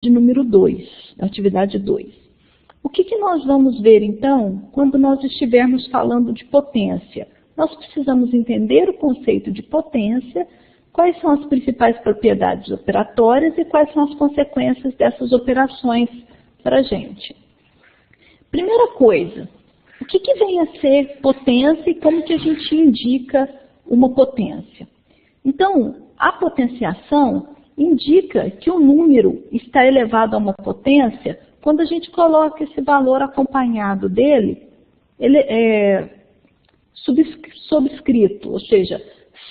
de número 2, atividade 2. O que nós vamos ver, então, quando nós estivermos falando de potência? Nós precisamos entender o conceito de potência, quais são as principais propriedades operatórias e quais são as consequências dessas operações para a gente. Primeira coisa, o que vem a ser potência e como que a gente indica uma potência? Então, a potenciação indica que o número está elevado a uma potência quando a gente coloca esse valor acompanhado dele, ele é subscrito, ou seja,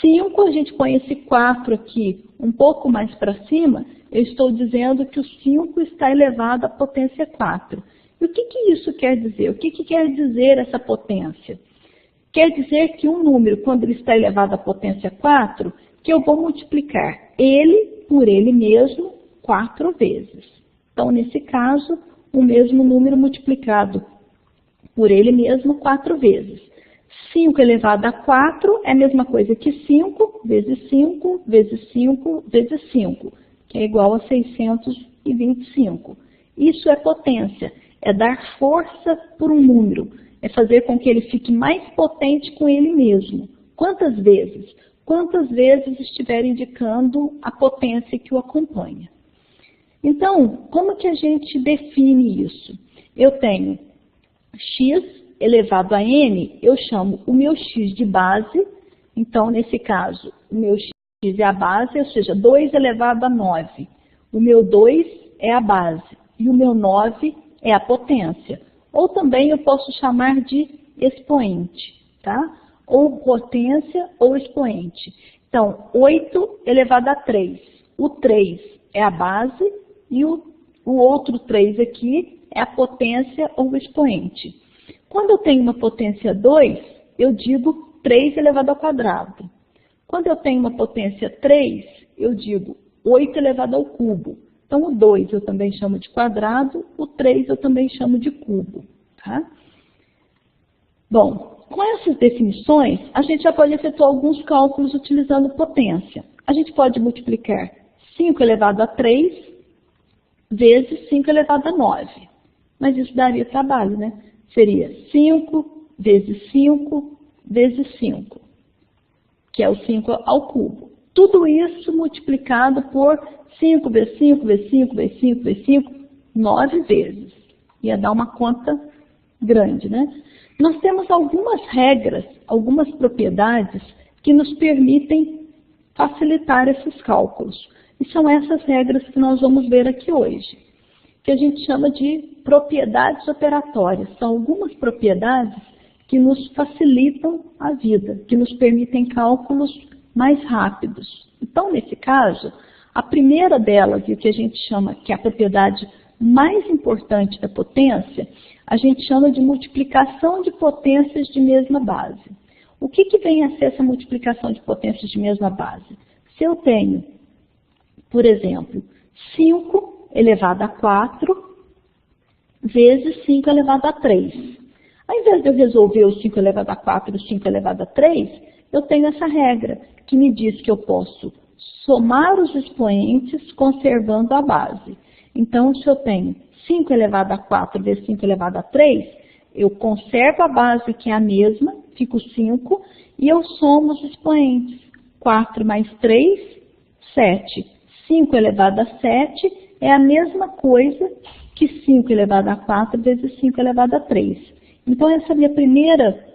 5, a gente põe esse 4 aqui um pouco mais para cima, eu estou dizendo que o 5 está elevado à potência 4. E o que isso quer dizer? O que quer dizer essa potência? Quer dizer que um número, quando ele está elevado à potência 4, que eu vou multiplicar ele por ele mesmo 4 vezes. Então, nesse caso, o mesmo número multiplicado por ele mesmo 4 vezes. 5 elevado a 4 é a mesma coisa que 5 vezes 5 vezes 5 vezes 5, que é igual a 625. Isso é potência, é dar força por um número, é fazer com que ele fique mais potente com ele mesmo. Quantas vezes? Quantas vezes estiver indicando a potência que o acompanha. Então, como que a gente define isso? Eu tenho x elevado a n, eu chamo o meu x de base, então, nesse caso, o meu x é a base, ou seja, 2 elevado a 9. O meu 2 é a base e o meu 9 é a potência. Ou também eu posso chamar de expoente, tá? Ou potência ou expoente. Então, 8 elevado a 3. O 3 é a base e o outro 3 aqui é a potência ou expoente. Quando eu tenho uma potência 2, eu digo 3 elevado ao quadrado. Quando eu tenho uma potência 3, eu digo 8 elevado ao cubo. Então, o 2 eu também chamo de quadrado, o 3 eu também chamo de cubo. Tá? Bom, com essas definições, a gente já pode efetuar alguns cálculos utilizando potência. A gente pode multiplicar 5 elevado a 3 vezes 5 elevado a 9. Mas isso daria trabalho, né? Seria 5 vezes 5 vezes 5, que é o 5 ao cubo. Tudo isso multiplicado por 5 vezes 5 vezes 5 vezes 5 vezes 5, 9 vezes. Ia dar uma conta grande, né? Nós temos algumas regras, algumas propriedades que nos permitem facilitar esses cálculos. E são essas regras que nós vamos ver aqui hoje, que a gente chama de propriedades operatórias. São algumas propriedades que nos facilitam a vida, que nos permitem cálculos mais rápidos. Então, nesse caso, a primeira delas, e o que a gente chama que é a propriedade mais importante da potência, a gente chama de multiplicação de potências de mesma base. O que vem a ser essa multiplicação de potências de mesma base? Se eu tenho, por exemplo, 5 elevado a 4 vezes 5 elevado a 3. Ao invés de eu resolver o 5 elevado a 4 e o 5 elevado a 3, eu tenho essa regra que me diz que eu posso somar os expoentes conservando a base. Então, se eu tenho 5 elevado a 4 vezes 5 elevado a 3, eu conservo a base que é a mesma, fico 5, e eu somo os expoentes. 4 mais 3, 7. 5 elevado a 7 é a mesma coisa que 5 elevado a 4 vezes 5 elevado a 3. Então, essa minha primeira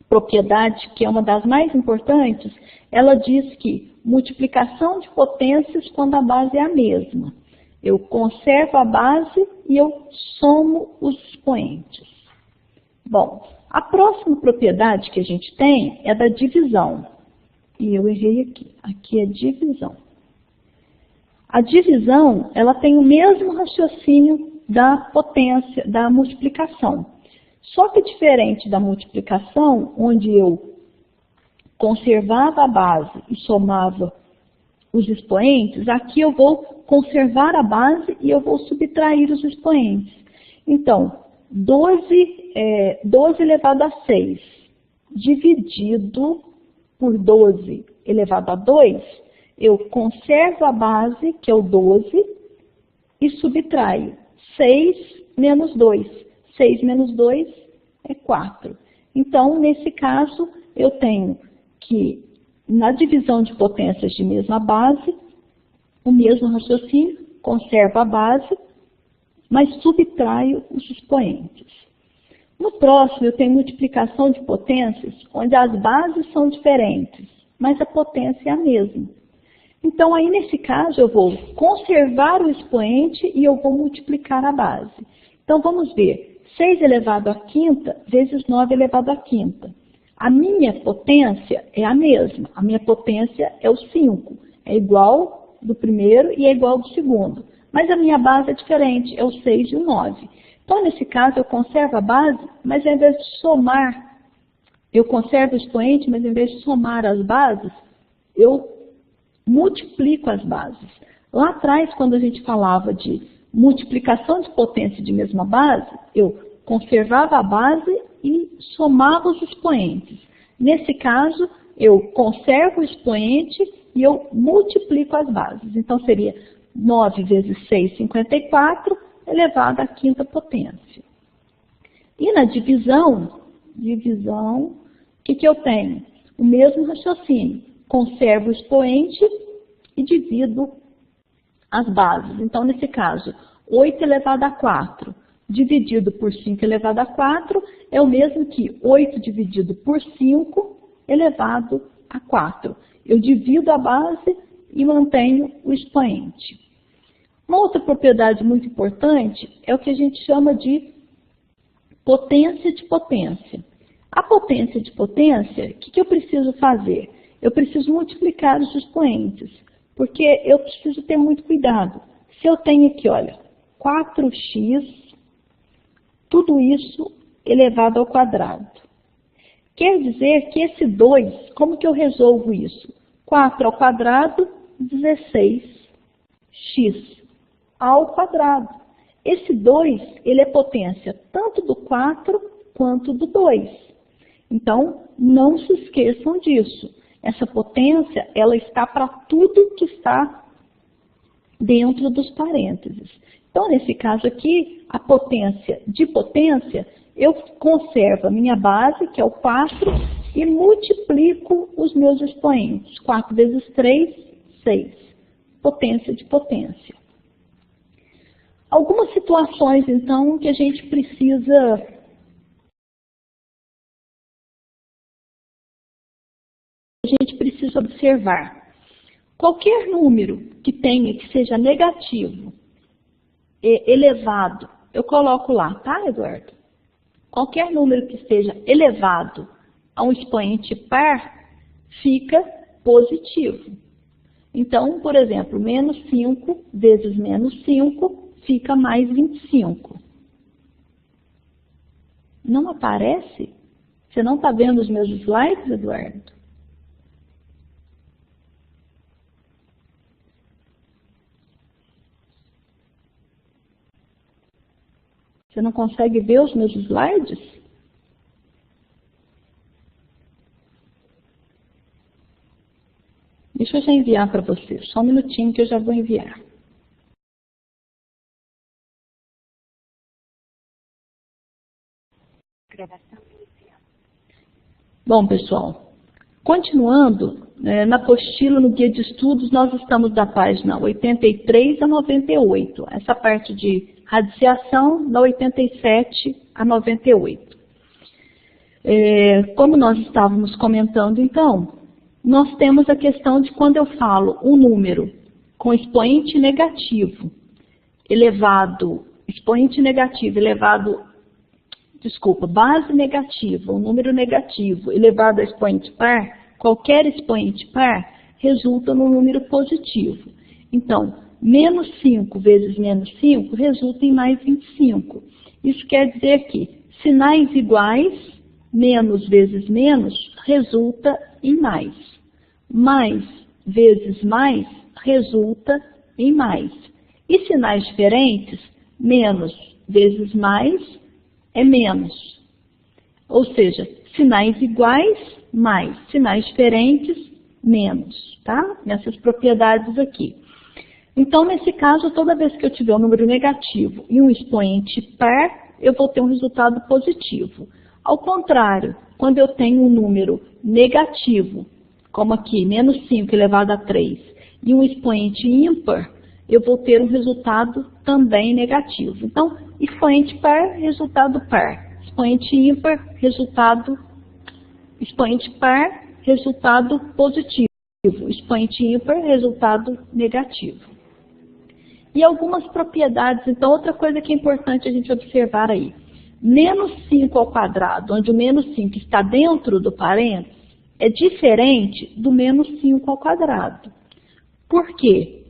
propriedade, que é uma das mais importantes, ela diz que multiplicação de potências quando a base é a mesma. Eu conservo a base e eu somo os expoentes. Bom, a próxima propriedade que a gente tem é da divisão. E eu errei aqui. Aqui é divisão. A divisão, ela tem o mesmo raciocínio da potência, da multiplicação. Só que diferente da multiplicação, onde eu conservava a base e somava os expoentes, aqui eu vou conservar a base e eu vou subtrair os expoentes. Então, 12 elevado a 6 dividido por 12 elevado a 2, eu conservo a base, que é o 12, subtraio 6 menos 2. 6 menos 2 é 4. Então, nesse caso, eu tenho que, na divisão de potências de mesma base, o mesmo raciocínio, conservo a base, mas subtraio os expoentes. No próximo, eu tenho multiplicação de potências, onde as bases são diferentes, mas a potência é a mesma. Então, aí nesse caso, eu vou conservar o expoente e eu vou multiplicar a base. Então, vamos ver. 6 elevado à quinta vezes 9 elevado à quinta. A minha potência é a mesma. A minha potência é o 5. É igual do primeiro e é igual do segundo. Mas a minha base é diferente, é o 6 e o 9. Então, nesse caso, eu conservo a base, mas ao invés de somar, eu conservo o expoente, mas ao invés de somar as bases, eu multiplico as bases. Lá atrás, quando a gente falava de multiplicação de potência de mesma base, eu conservava a base e somava os expoentes. Nesse caso, eu conservo o expoente e eu multiplico as bases. Então, seria 9 vezes 6, 54, elevado à quinta potência. E na divisão, o que eu tenho? O mesmo raciocínio. Conservo o expoente e divido as bases. Então, nesse caso, 8 elevado a 4 dividido por 5 elevado a 4 é o mesmo que 8 dividido por 5 elevado a 4. Eu divido a base e mantenho o expoente. Uma outra propriedade muito importante é o que a gente chama de potência de potência. A potência de potência, o que eu preciso fazer? Eu preciso multiplicar os expoentes, porque eu preciso ter muito cuidado. Se eu tenho aqui, olha, 4x, tudo isso elevado ao quadrado. Quer dizer que esse 2, como que eu resolvo isso? 4 ao quadrado, 16x ao quadrado. Esse 2, ele é potência tanto do 4 quanto do 2. Então, não se esqueçam disso. Essa potência, ela está para tudo que está dentro dos parênteses. Então, nesse caso aqui, a potência de potência, eu conservo a minha base, que é o 4, e multiplico os meus expoentes. 4 vezes 3, 6. Potência de potência. Algumas situações, então, que a gente precisa observar. Qualquer número que seja negativo, elevado, eu coloco lá, tá, Eduardo? Qualquer número que esteja elevado a um expoente par, fica positivo. Então, por exemplo, menos 5 vezes menos 5 fica mais 25. Não aparece? Você não está vendo os meus slides, Eduardo? Você não consegue ver os meus slides? Deixa eu já enviar para você. Só um minutinho que eu já vou enviar. Bom, pessoal, continuando, na apostila, no guia de estudos, nós estamos da página 83 a 98. Essa parte de radiciação, da 87 a 98. Como nós estávamos comentando, então, nós temos a questão de quando eu falo um número com expoente negativo, base negativa, um número negativo elevado a expoente par, qualquer expoente par resulta num número positivo. Então, menos 5 vezes menos 5 resulta em mais 25. Isso quer dizer que sinais iguais, menos vezes menos, resulta em mais. Mais vezes mais resulta em mais. E sinais diferentes, menos vezes mais é menos. Ou seja, sinais iguais, mais. Sinais diferentes, menos. Tá? Nessas propriedades aqui. Então, nesse caso, toda vez que eu tiver um número negativo e um expoente par, eu vou ter um resultado positivo. Ao contrário, quando eu tenho um número negativo, como aqui, menos 5 elevado a 3, e um expoente ímpar, eu vou ter um resultado também negativo. Então, expoente par, resultado par. Expoente ímpar, expoente par, resultado positivo. Expoente ímpar, resultado negativo. E algumas propriedades, então outra coisa que é importante a gente observar aí. Menos 5 ao quadrado, onde o menos 5 está dentro do parênteses, é diferente do menos 5 ao quadrado. Por quê?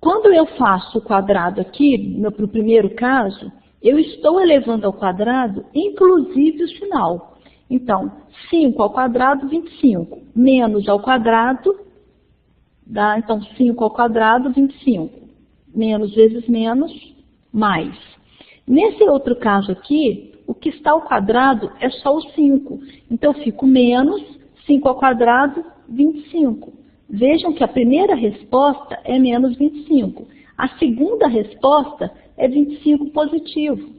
Quando eu faço o quadrado aqui, no primeiro caso, eu estou elevando ao quadrado, inclusive o sinal. Então, 5 ao quadrado, 25. Menos ao quadrado, dá, então, 5 ao quadrado, 25. Menos vezes menos, mais. Nesse outro caso aqui, o que está ao quadrado é só o 5. Então, eu fico menos 5 ao quadrado, 25. Vejam que a primeira resposta é menos 25. A segunda resposta é 25 positivo.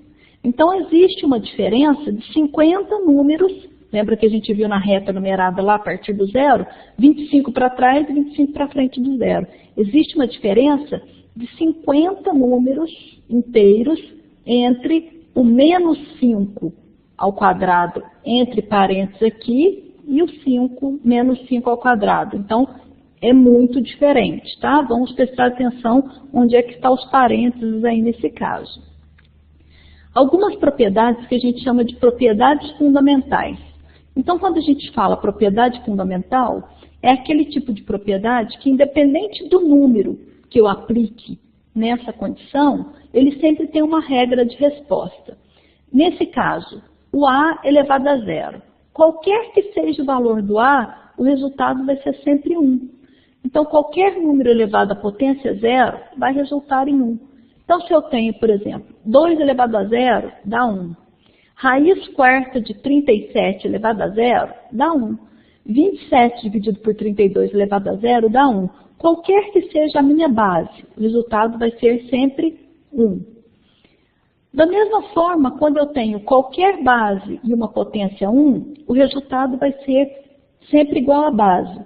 Então, existe uma diferença de 50 números. Lembra que a gente viu na reta numerada lá a partir do zero? 25 para trás e 25 para frente do zero. Existe uma diferença de 50 números inteiros entre o menos 5 ao quadrado, entre parênteses aqui, e o 5, menos 5 ao quadrado. Então, é muito diferente, tá? Vamos prestar atenção onde é que estão os parênteses aí nesse caso. Algumas propriedades que a gente chama de propriedades fundamentais. Então, quando a gente fala propriedade fundamental, é aquele tipo de propriedade que, independente do número que eu aplique nessa condição, ele sempre tem uma regra de resposta. Nesse caso, o A elevado a zero. Qualquer que seja o valor do A, o resultado vai ser sempre 1. Então, qualquer número elevado à potência zero vai resultar em 1. Então, se eu tenho, por exemplo, 2 elevado a zero, dá 1. Raiz quarta de 37 elevado a zero, dá 1. 27 dividido por 32 elevado a zero, dá 1. Qualquer que seja a minha base, o resultado vai ser sempre 1. Da mesma forma, quando eu tenho qualquer base e uma potência 1, o resultado vai ser sempre igual à base.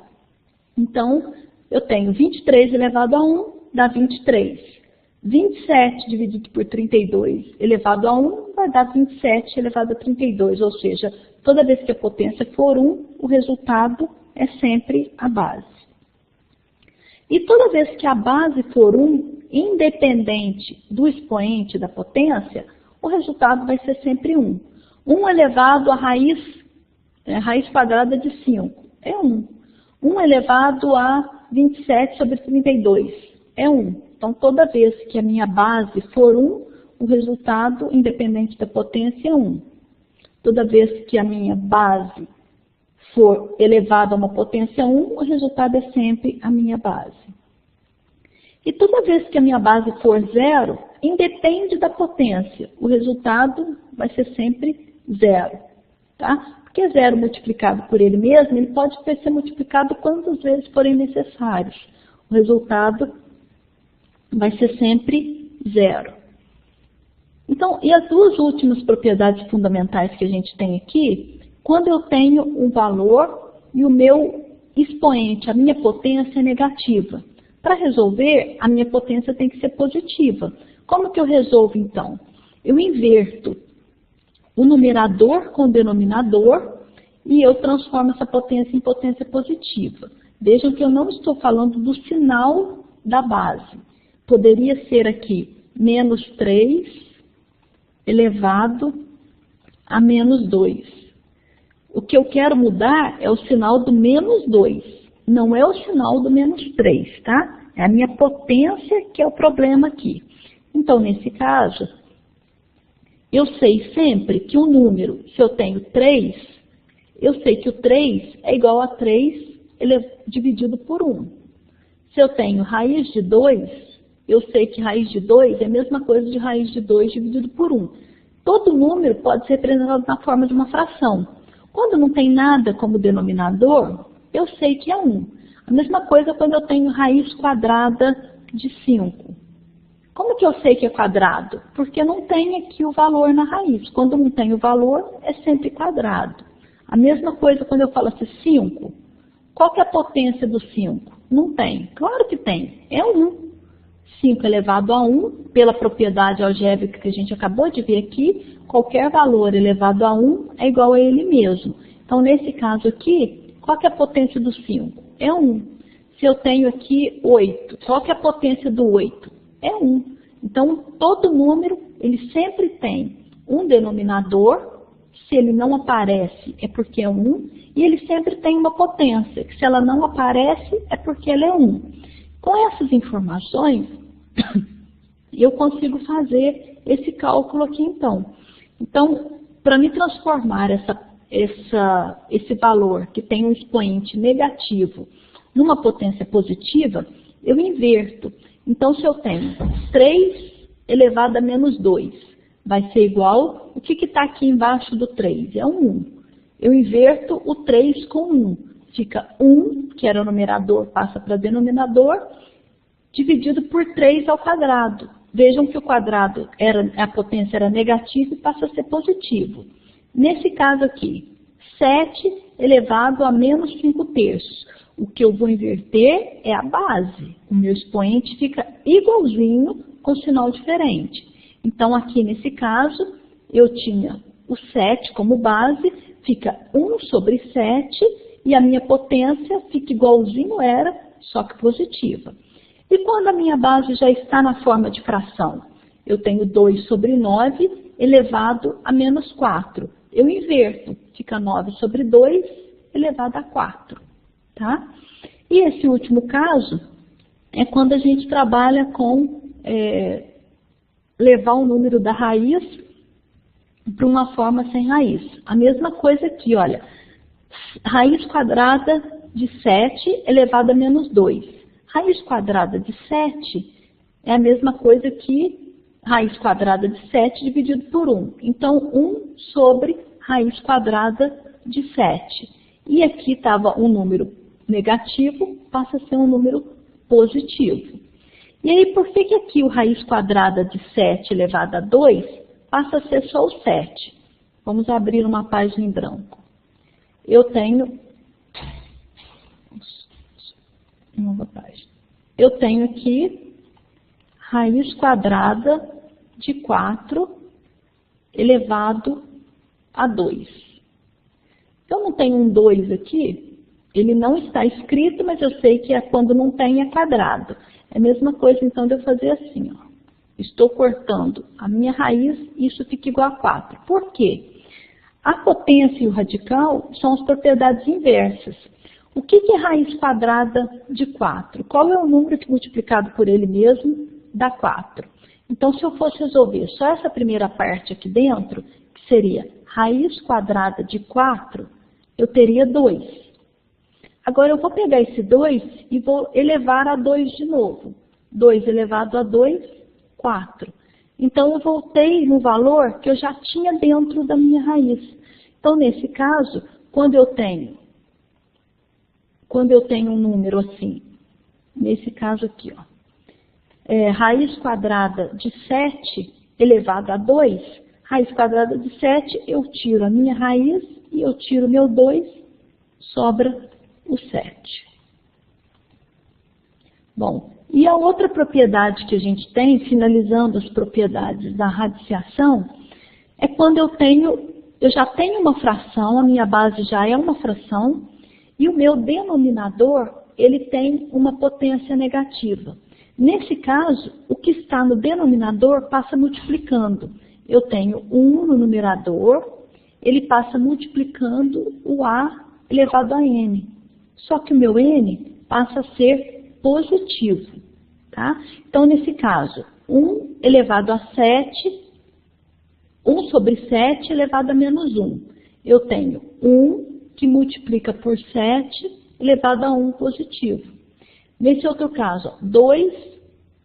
Então, eu tenho 23 elevado a 1, dá 23. 27 dividido por 32 elevado a 1 vai dar 27 elevado a 32, ou seja, toda vez que a potência for 1, o resultado é sempre a base. E toda vez que a base for 1, independente do expoente da potência, o resultado vai ser sempre 1. 1 elevado à raiz quadrada de 5 é 1. 1 elevado a 27 sobre 32 é 1. Então, toda vez que a minha base for 1, o resultado, independente da potência, é 1. Toda vez que a minha base for elevada a uma potência 1, o resultado é sempre a minha base. E toda vez que a minha base for 0, independe da potência, o resultado vai ser sempre 0. Tá? Porque 0 multiplicado por ele mesmo, ele pode ser multiplicado quantas vezes forem necessários. O resultado vai ser sempre 0. Então, e as duas últimas propriedades fundamentais que a gente tem aqui, quando eu tenho um valor e o meu expoente, a minha potência é negativa. Para resolver, a minha potência tem que ser positiva. Como que eu resolvo então? Eu inverto o numerador com o denominador e eu transformo essa potência em potência positiva. Vejam que eu não estou falando do sinal da base. Poderia ser aqui menos 3 elevado a menos 2. O que eu quero mudar é o sinal do menos 2, não é o sinal do menos 3, tá? É a minha potência que é o problema aqui. Então, nesse caso, eu sei sempre que um número, se eu tenho 3, eu sei que o 3 é igual a 3 dividido por 1. Se eu tenho raiz de 2, eu sei que raiz de 2 é a mesma coisa de raiz de 2 dividido por 1. Todo número pode ser representado na forma de uma fração. Quando não tem nada como denominador, eu sei que é 1. A mesma coisa quando eu tenho raiz quadrada de 5. Como que eu sei que é quadrado? Porque não tem aqui o valor na raiz. Quando não tem o valor, é sempre quadrado. A mesma coisa quando eu falo assim, 5. Qual que é a potência do 5? Não tem. Claro que tem. É 1. 5 elevado a 1, pela propriedade algébrica que a gente acabou de ver aqui, qualquer valor elevado a 1 é igual a ele mesmo. Então, nesse caso aqui, qual que é a potência do 5? É 1. Se eu tenho aqui 8, qual que é a potência do 8? É 1. Então, todo número, ele sempre tem um denominador. Se ele não aparece, é porque é 1. E ele sempre tem uma potência, que se ela não aparece, é porque ela é 1. Com essas informações, eu consigo fazer esse cálculo aqui, então. Então, para me transformar esse valor, que tem um expoente negativo, numa potência positiva, eu inverto. Então, se eu tenho 3 elevado a menos 2, vai ser igual, o que está aqui embaixo do 3? É um 1. Eu inverto o 3 com 1. Fica 1, que era o numerador, passa para denominador, dividido por 3 ao quadrado. Vejam que o quadrado, a potência era negativa e passa a ser positivo. Nesse caso aqui, 7 elevado a menos 5/3. O que eu vou inverter é a base. O meu expoente fica igualzinho com sinal diferente. Então, aqui nesse caso, eu tinha o 7 como base, fica 1 sobre 7, e a minha potência fica igualzinho era, só que positiva. E quando a minha base já está na forma de fração? Eu tenho 2 sobre 9 elevado a menos 4. Eu inverto, fica 9 sobre 2 elevado a 4. Tá? E esse último caso é quando a gente trabalha com levar o número da raiz para uma forma sem raiz. A mesma coisa aqui, olha, raiz quadrada de 7 elevado a menos 2. Raiz quadrada de 7 é a mesma coisa que raiz quadrada de 7 dividido por 1. Então, 1 sobre raiz quadrada de 7. E aqui estava um número negativo, passa a ser um número positivo. E aí, por que aqui o raiz quadrada de 7 elevado a 2 passa a ser só o 7? Vamos abrir uma página em branco. Eu tenho... Nova página. Eu tenho aqui raiz quadrada de 4 elevado a 2. Eu não tenho um 2 aqui, ele não está escrito, mas eu sei que quando não tem é quadrado. É a mesma coisa então de eu fazer assim, ó. Estou cortando a minha raiz e isso fica igual a 4. Por quê? A potência e o radical são as propriedades inversas. O que é raiz quadrada de 4? Qual é o número que multiplicado por ele mesmo dá 4? Então, se eu fosse resolver só essa primeira parte aqui dentro, que seria raiz quadrada de 4, eu teria 2. Agora, eu vou pegar esse 2 e vou elevar a 2 de novo. 2 elevado a 2, 4. Então, eu voltei no valor que eu já tinha dentro da minha raiz. Então, nesse caso, quando eu tenho um número assim, nesse caso aqui, ó, raiz quadrada de 7 elevado a 2, raiz quadrada de 7, eu tiro a minha raiz e eu tiro o meu 2, sobra o 7. Bom, e a outra propriedade que a gente tem, finalizando as propriedades da radiciação, é quando eu já tenho uma fração, a minha base já é uma fração, e o meu denominador, ele tem uma potência negativa. Nesse caso, o que está no denominador passa multiplicando. Eu tenho 1 no numerador, ele passa multiplicando o A elevado a N. Só que o meu N passa a ser positivo. Tá? Então, nesse caso, 1 elevado a 7, 1 sobre 7 elevado a menos 1. Eu tenho 1 que multiplica por 7 elevado a 1 positivo. Nesse outro caso, 2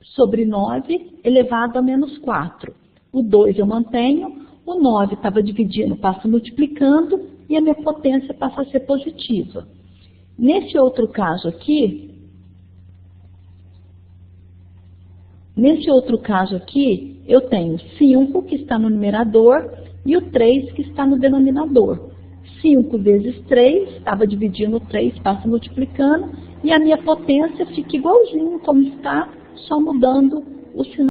sobre 9 elevado a menos 4. O 2 eu mantenho, o 9 estava dividindo, passa multiplicando, e a minha potência passa a ser positiva. Nesse outro caso aqui, eu tenho 5 que está no numerador e o 3 que está no denominador. 5 vezes 3, estava dividindo 3, passa multiplicando, e a minha potência fica igualzinho como está, só mudando o sinal.